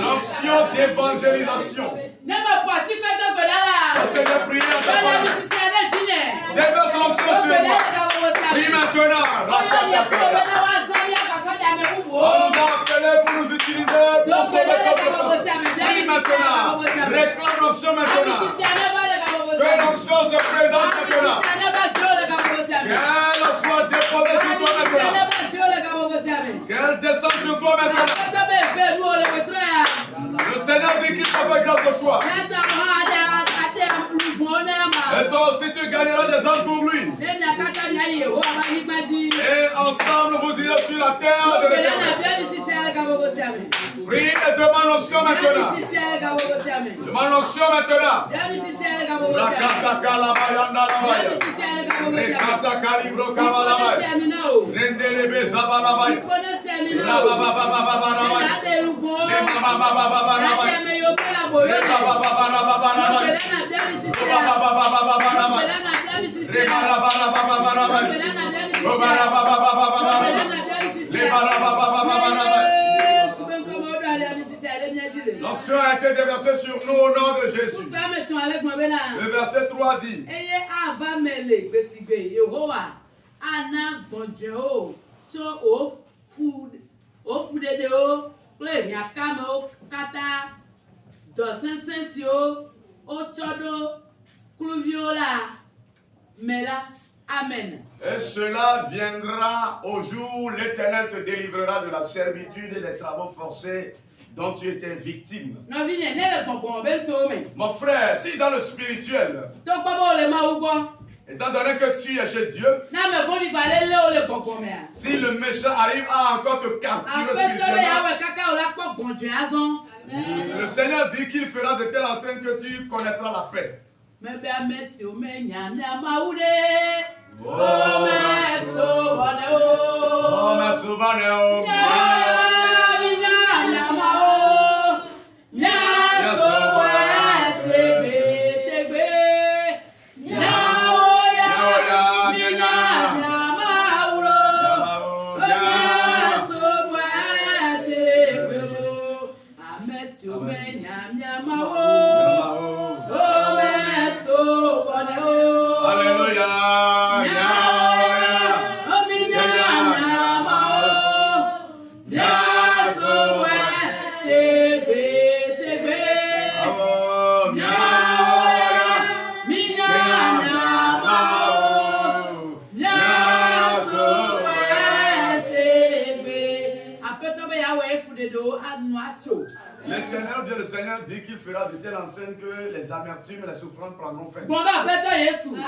L'onction d'évangélisation. Parce que j'ai prié en ta parole. Déverse l'onction sur moi. Dis maintenant. On nous a appelés pour nous utiliser pour sauver ton peuple. Dis maintenant. Réclame l'onction maintenant. Que l'onction se présente maintenant. Qu'elle soit déposée sur toi maintenant. Qu'elle descende sur toi maintenant. Le Seigneur dit qu'il t'a fait grâce ce soir. Et toi aussi tu gagneras des âmes pour lui. Et ensemble vous irez sur la terre de l'Éternel. Prie et demande l'onction maintenant. Demande l'onction maintenant. L'onction a été déversée sur nous au nom de Jésus. Le verset 3 dit: Amen. Et cela viendra au jour où l'Éternel te délivrera de la servitude et des travaux forcés dont tu étais victime. Mon frère, si dans le spirituel, étant donné que tu es chez Dieu, si le méchant arrive à encore te capturer spirituellement, le Seigneur dit qu'il fera de telle enseigne que tu connaîtras la paix. L'Éternel Dieu, le Seigneur, dit qu'il fera de telle enseigne que les amertumes et les souffrances prendront fin.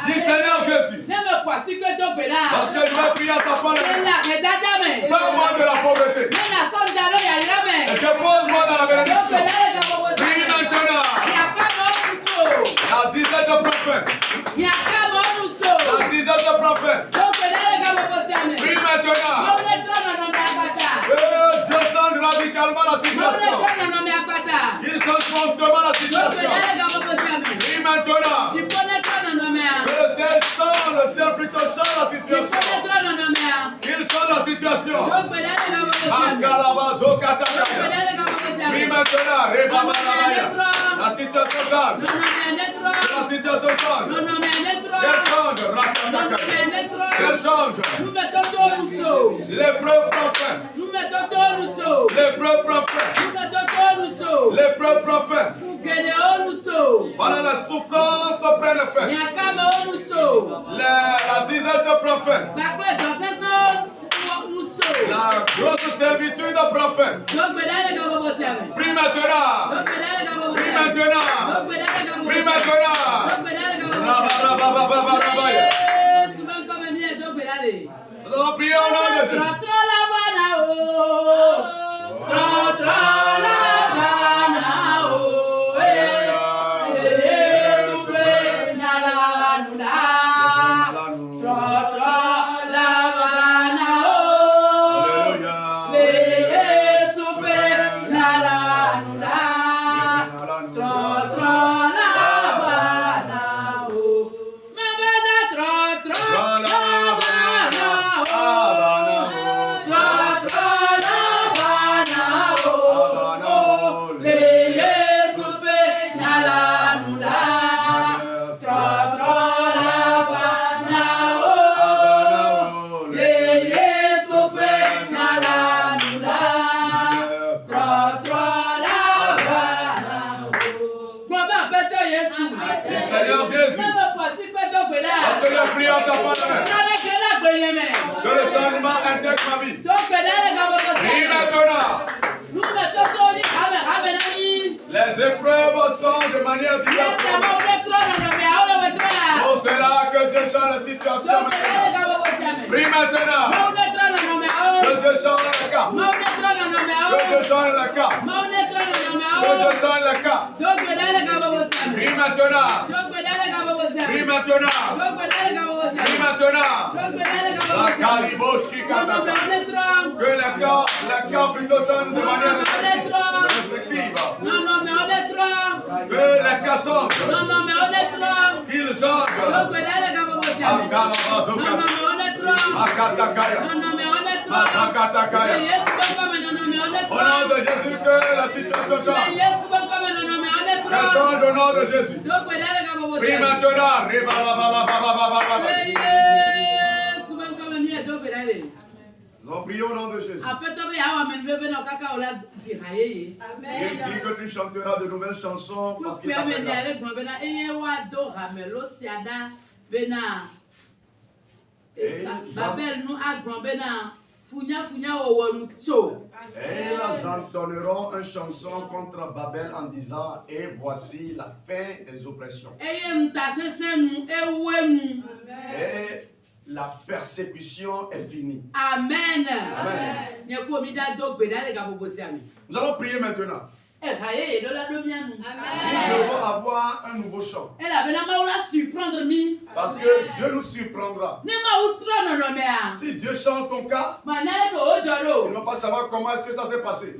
Dis Seigneur Jésus, lorsque je vais prier à ta parole, sors-moi de la pauvreté et dépose-moi dans la bénédiction. Prie maintenant. La dizaine de prophètes. La dizaine de prophètes. Prie maintenant. Que Dieu change radicalement la situation. Il change promptement la situation. Prie maintenant. Que le ciel change, le ciel plutôt change la situation. Il change la situation. Akalabazo katakaya. Prie maintenant. Rebabalabaya. La situation change. La situation change. Quelle change? Rakatakaya. Quelle change? L'épreuve prophète. L'épreuve prophète. L'épreuve prophète. Voilà, la souffrance prenne fin. La dizaine de prophètes. La grosse servitude de prophète. Prie maintenant. Prie maintenant. Prie maintenant. Rabarabababababaya. Nous allons prier au nom de Jésus. Que le changement intègre ma vie. Et maintenant, les épreuves sont de manière diverse. Pour cela que Dieu change la situation maintenant. Prie maintenant. Que Dieu change le cas. Que Dieu change le cas. Que Dieu change le cas. Prie maintenant. Prie maintenant. Prie maintenant. La caliboshi kataka. Que le cas plutôt change de manière respective. Que les cas changent. Qu'ils changent. Au nom de Jésus, que la situation change. Qu'elle change au nom de Jésus. Prie maintenant. Nous allons prier au nom de Jésus. Il dit que tu chanteras de nouvelles chansons parce qu'il t'a fait grâce. Et là, j'entonneront une chanson contre Babel en disant: et voici la fin des oppressions. Et la persécution est finie. Amen. Amen. Nous allons prier maintenant. Nous devons avoir un nouveau chant. Parce que Dieu nous surprendra. Si Dieu change ton cas, tu ne vas pas savoir comment est-ce que ça s'est passé.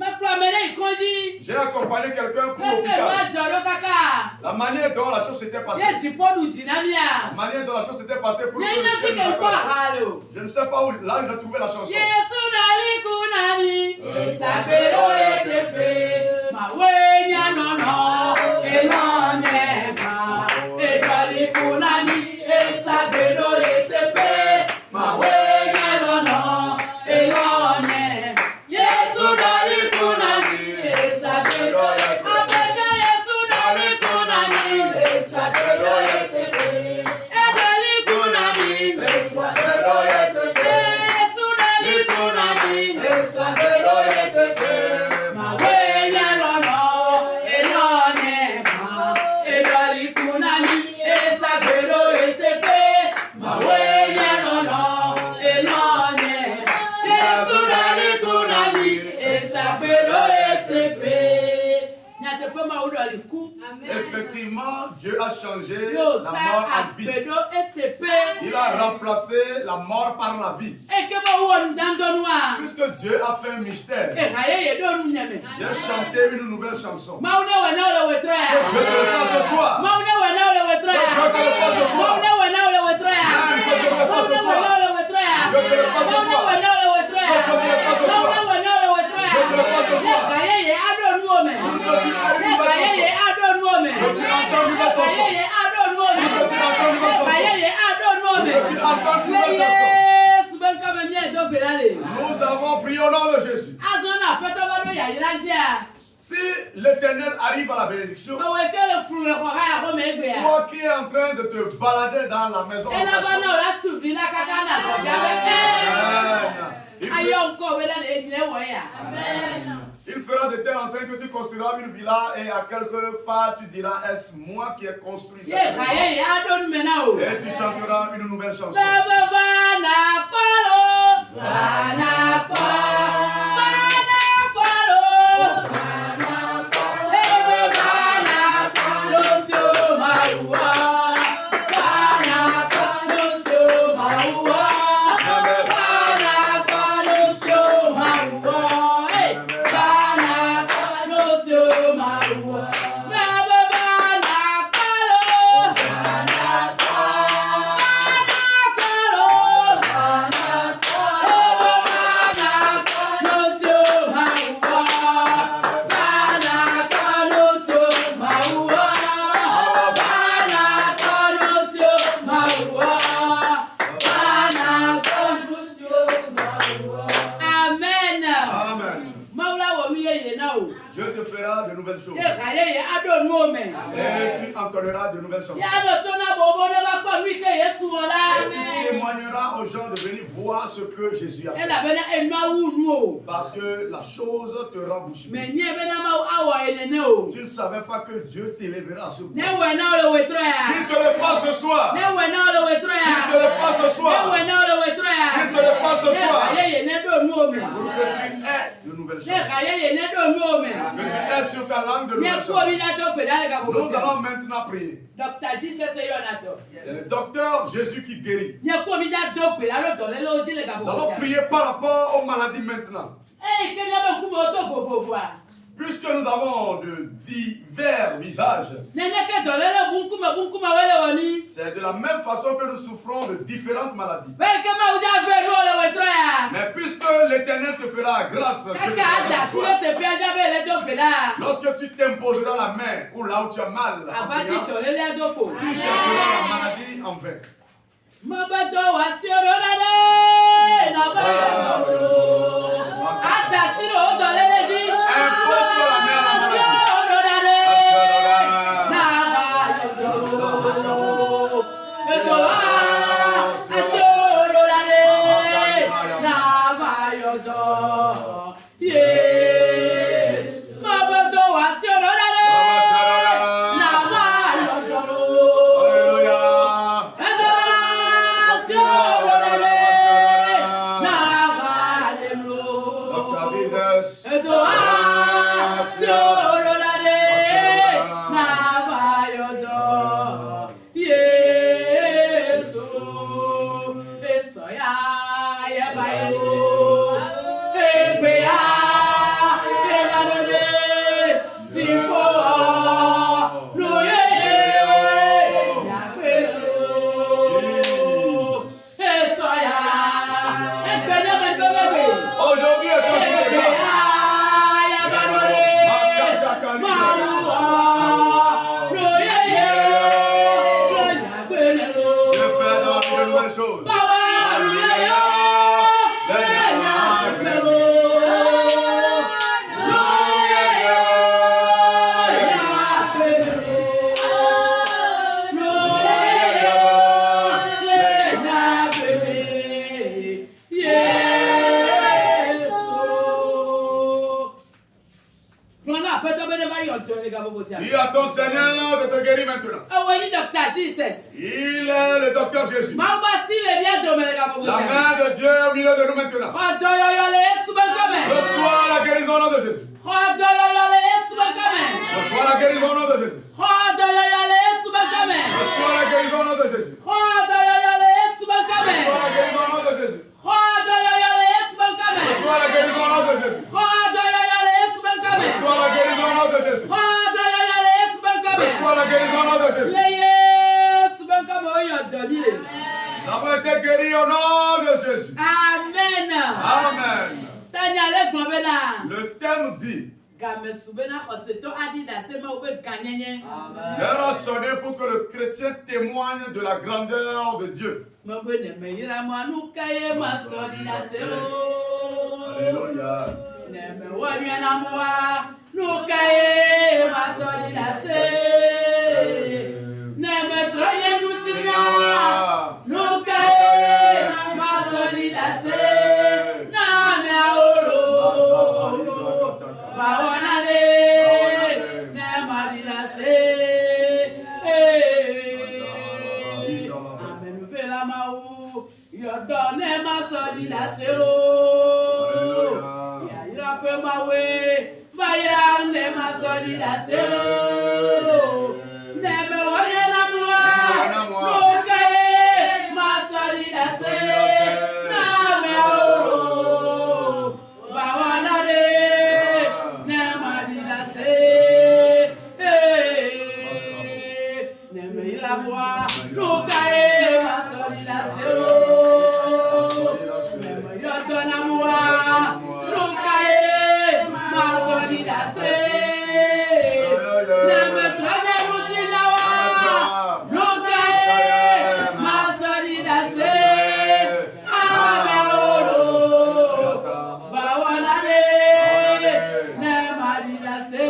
J'ai accompagné quelqu'un pour l'hôpital. La manière dont la chose s'était passée. La manière dont la chose s'était passée pour que le ciel ne m'accorde. Je ne sais pas où, là j'ai trouvé la chanson. Effectivement, Dieu a changé la mort en vie. Il a remplacé la mort par la vie. Puisque Dieu a fait un mystère, j'ai chanté une nouvelle chanson. Que Dieu te le fasse ce soir. Que Dieu te le fasse ce soir. Que Dieu te le fasse ce soir. Que Dieu te le fasse ce soir. Que Dieu te le fasse ce soir. Que Dieu te le fasse ce soir. Nous avons prié au nom de Jésus. Si l'Éternel arrive à la bénédiction, toi qui es en train de te balader dans la maison, il fera de telle enseigne que tu construiras une villa et à quelque part tu diras, est-ce moi qui ai construit cette maison? Et tu chanteras une nouvelle chanson. Dieu te fera de nouvelles choses. Et tu entendras de nouvelles chansons. Et tu témoigneras aux gens de venir voir ce que Jésus a fait. Parce que la chose te rend bouche bée. Tu ne savais pas que Dieu t'élèvera à ce point. Qu'il te le fasse ce soir. Qu'il te le fasse ce soir. Qu'il te le fasse ce soir. Pour que tu aies de nouvelles choses. Que tu aies sur ta langue de nouvelles choses. Nous allons maintenant prier. C'est le docteur Jésus qui guérit. Nous allons prier par rapport aux maladies maintenant. Puisque nous avons de divers visages, c'est de la même façon que nous souffrons de différentes maladies. Mais puisque l'Éternel te fera grâce, lorsque tu t'imposeras la main ou là où tu as mal, tu chercheras la maladie en vain. Dis à ton Seigneur de te guérir maintenant. Il est le docteur Jésus. La main de Dieu au milieu de nous maintenant. Reçois la guérison au nom de Jésus. Reçois Reçois la guérison au nom de Jésus. Roda ya yale Yesu bakame. Reçois la guérison au nom de Jésus. Roda ya yale Yesu bakame. Reçois la guérison au nom de Jésus. Roda ya yale Yesu bakame. Reçois la guérison au nom de Jésus. Roda ya yale Yesu bakame. Reçois la guérison au nom de Jésus. Roda ya yale Yesu bakame. Reçois la guérison au nom de Jésus. Le Yesu bakame oyo dobile. Nous avons été guéris au nom de Jésus. Amen. Amen. Tanyale gbobena. Le thème dit, Game subena koseto adi da sema ube kanyenye. l'heure a sonné pour que le chrétien témoigne de la grandeur de Dieu. Mabene meyira mwanu kaye masoli da seo. Alléluia. Neme wanywe na mwa nukaye masoli da se. Neme tronye nutina nukaye masoli da se. Na me aolo bawanale nema dira se. Amen vela mau yodo nema soli da se o. Ya ira pe mawe vaya nema soli da se o. Neme wanye na mwa nukaye masoli da se. Na me aolo bawanale nema dira se. Neme ira mwa nukaye masoli da se o. Neme yodo na mwa nukaye masoli da se. Neme trage rutina wa nukaye masoli da se. Ame oro bawanale nema dira se.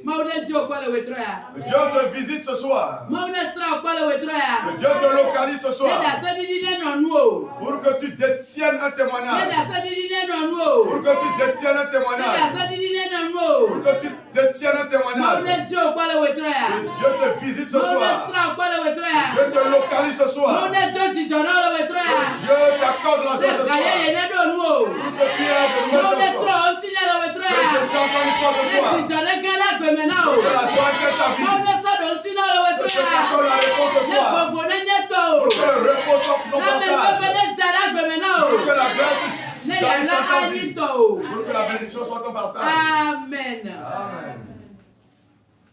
Maude jio kwale wetroya. Que Dieu te visite ce soir. Maude sra kwale wetroya. Que Dieu te localise ce soir. Neda se didi ne nonuo. Pour que tu détiennes un témoignage. Neda se didi ne nonuo. Pour que tu détiennes un Neda témoignage. se didi ne nonuo. Pour que tu détiennes un témoignage. Maude jio kwale wetroya. Que Dieu te visite ce Maude soir. sra kwale wetroya. Dieu te localise ce soir. Maude doji jonalo Que wetroya. Dieu t'accorde la joie ce soir. Kaye ne nonuo. Pour que tu aies de nouvelles Maude ce tro soir. ontinyalo Que wetroya. Dieu chante ton histoire ce soir. Eti jole gela gbemenao. Que la joie de ta vie. Maude sado ontinyalo Que Dieu t'accorde wetroya. la réponse ce Ne soir. fofo ne nyeto. Pour que le repos soit nos Na me partages. pepe ne jara gbemenao. Pour que la grâce Ne jaillisse dans ta yana vie. anito. Pour que la bénédiction soit ton partage. Amen. Amen.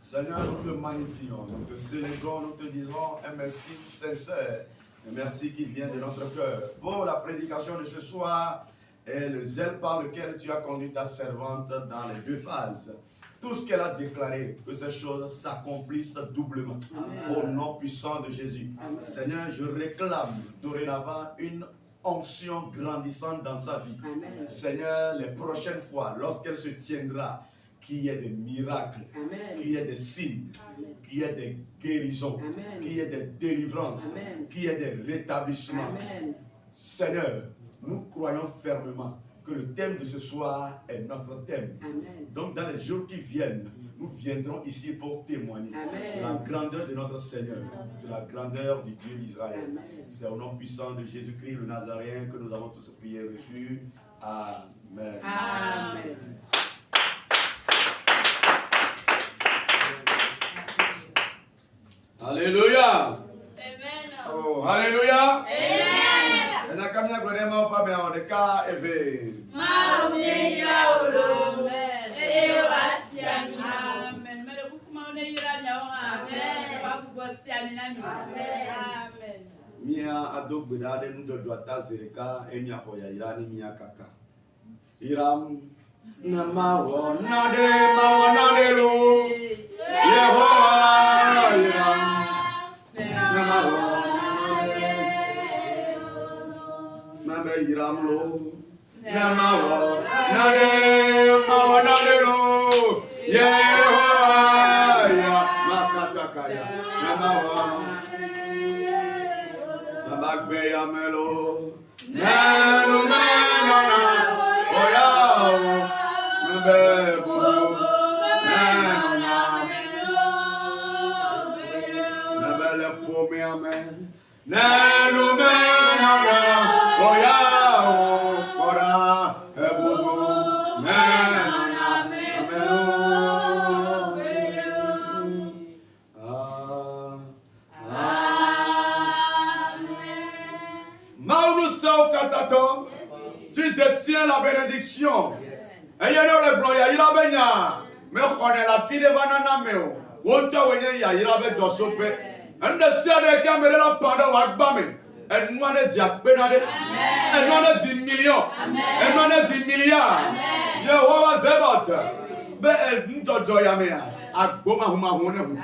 Seigneur, nous te magnifions, nous te célébrons, nous te disons un merci sincère, un merci qui vient de notre cœur pour la prédication de ce soir et le zèle par lequel tu as conduit ta servante dans les deux phases. Tout ce qu'elle a déclaré, que ces choses s'accomplissent doublement. Amen. Au nom puissant de Jésus. Amen. Seigneur, je réclame dorénavant une onction grandissante dans sa vie. Amen. Seigneur, les prochaines fois, lorsqu'elle se tiendra, qu'il y ait des miracles, Amen. qu'il y ait des signes, Amen. qu'il y ait des guérisons, Amen. qu'il y ait des délivrances, Amen. qu'il y ait des rétablissements. Amen. Seigneur, nous croyons fermement que le thème de ce soir est notre thème. Amen. Donc dans les jours qui viennent, nous viendrons ici pour témoigner Amen. de la grandeur de notre Seigneur, de la grandeur du Dieu d'Israël. Amen. C'est au nom puissant de Jésus-Christ le Nazaréen que nous avons tous prié et reçu. Amen. Amen. Alléluia. Amen. Oh, alléluia. Amen. Et na kamia glorieux ma pas bien de ka eve. Maumenya olo. Ewasiami. Amen. Mele bukuma one yira nyawa. Amen. Bakubosi aminami. Amen. Mia adogbeda de nu jojo ata zereka enya hoya irani mia kaka. Iram na mawo na de lo. Yehowa iram na mawo na be iram lo. Na mawo na de lo. Yehowa iram makaka kaya. Na mawo Bagbe yamelo, nanu menona, oya o, nbe bubu, menona, nbele pomi ame, nanu menona, oya o, ora bubu, menona. il détient la bénédiction. Et il y a le blanc, il y a benya. Mais on est la fille de banana meo. On t'a oué il y a be dosope. On ne sait de caméra la pendant wakbame. Et nous on est dit à penade. Et nous on est 10 millions. Et nous on est 10 milliards. Yo wa zebot. Be el njojo ya me ya. Agboma huma hone.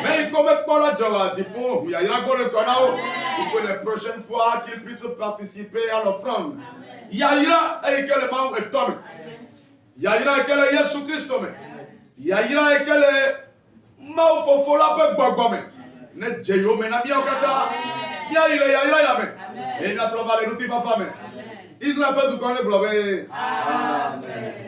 Mais il comme pas la joie dit bon, il y a le tonao. Pour que les prochaines fois qu'il puisse participer à l'offrande. Yaira et que le mang est tombé. Yaira et que le Jésus Christ tombé. Yaira et que le mau fofola pe gbogbo ne jeyo me na miokata. Yaira yame. Et notre valeur nous va femme. Israël peut tout connaître. Amen.